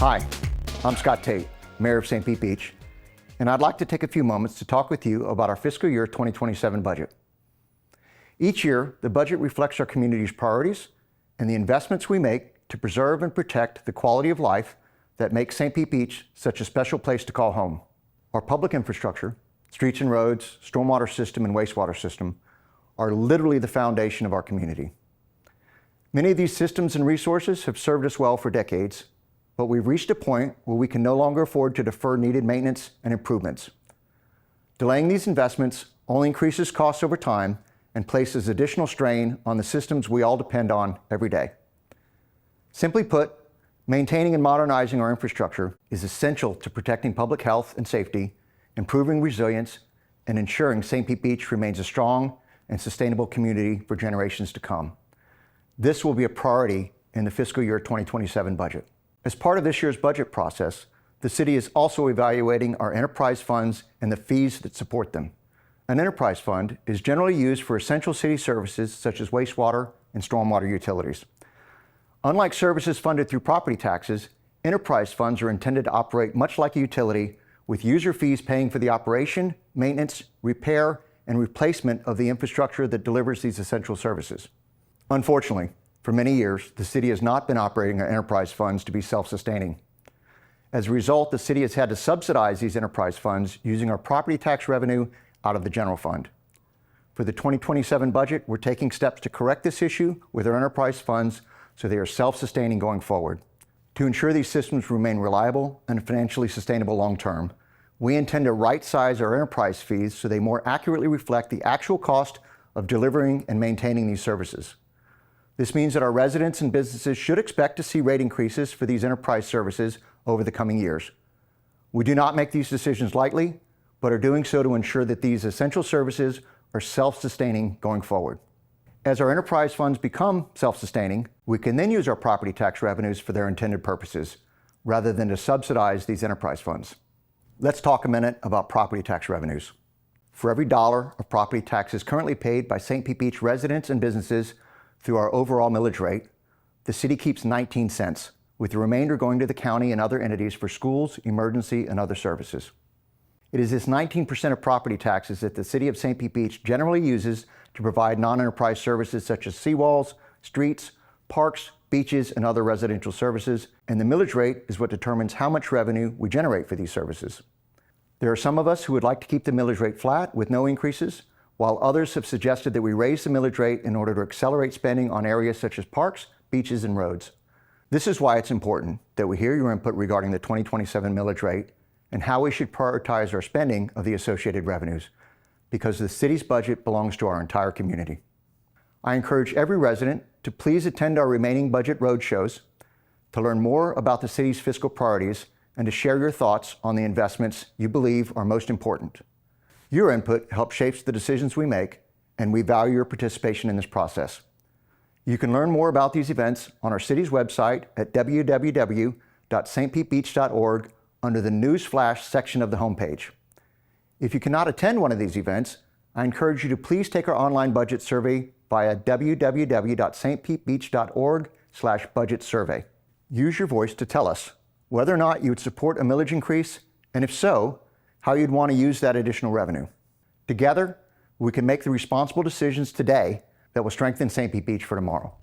Hi, I'm Tate, Mayor of St. Pete Beach, and I'd like to take a few moments to talk with you about our fiscal year 2027 budget. Each year, the budget reflects our community's priorities and the investments we make to preserve and protect the quality of life that makes St. Pete Beach such a special place to call home. Our public infrastructure, streets and roads, stormwater system, and wastewater system are literally the foundation of our community. Many of these systems and resources have served us well for decades, but we've reached a point where we can no longer afford to defer needed maintenance and improvements. Delaying these investments only increases costs over time and places additional strain on the systems we all depend on every day. Simply put, maintaining and modernizing our infrastructure is essential to protecting public health and safety, improving resilience, and ensuring St. Pete Beach remains a strong and sustainable community for generations to come. This will be a priority in the fiscal year 2027 budget. As part of this year's budget process, the city is also evaluating our enterprise funds and the fees that support them. An enterprise fund is generally used for essential city services such as wastewater and stormwater utilities. Unlike services funded through property taxes, enterprise funds are intended to operate much like a utility, with user fees paying for the operation, maintenance, repair, and replacement of the infrastructure that delivers these essential services. Unfortunately, for many years, the city has not been operating our enterprise funds to be self-sustaining. As a result, the city has had to subsidize these enterprise funds using our property tax revenue out of the general fund. For the 2027 budget, we're taking steps to correct this issue with our enterprise funds so they are self-sustaining going forward. To ensure these systems remain reliable and financially sustainable long-term, we intend to right-size our enterprise fees so they more accurately reflect the actual cost of delivering and maintaining these services. This means that our residents and businesses should expect to see rate increases for these enterprise services over the coming years. We do not make these decisions lightly, but are doing so to ensure that these essential services are self-sustaining going forward. As our enterprise funds become self-sustaining, we can then use our property tax revenues for their intended purposes, rather than to subsidize these enterprise funds. Let's talk a minute about property tax revenues. For every dollar of property taxes currently paid by St. Pete Beach residents and businesses through our overall millage rate, the city keeps 19 cents, with the remainder going to the county and other entities for schools, emergency, and other services. It is this 19% of property taxes that the city of St. Pete Beach generally uses to provide non-enterprise services such as seawalls, streets, parks, beaches, and other residential services, and the millage rate is what determines how much revenue we generate for these services. There are some of us who would like to keep the millage rate flat with no increases, while others have suggested that we raise the millage rate in order to accelerate spending on areas such as parks, beaches, and roads. This is why it's important that we hear your input regarding the 2027 millage rate and how we should prioritize our spending of the associated revenues, because the city's budget belongs to our entire community. I encourage every resident to please attend our remaining budget roadshows to learn more about the city's fiscal priorities and to share your thoughts on the investments you believe are most important. Your input helps shape the decisions we make, and we value your participation in this process. You can learn more about these events on our city's website at www.stpetebeach.org under the News Flash section of the homepage. If you cannot attend one of these events, I encourage you to please take our online budget survey via www.stpetebeach.org/budget survey. Use your voice to tell us whether or not you would support a millage increase, and if so, how you'd want to use that additional revenue. Together, we can make the responsible decisions today that will strengthen St. Pete Beach for tomorrow.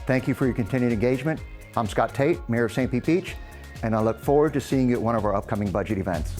Thank you for your continued engagement. I'm Tate, Mayor of St. Pete Beach, and I look forward to seeing you at one of our upcoming budget events.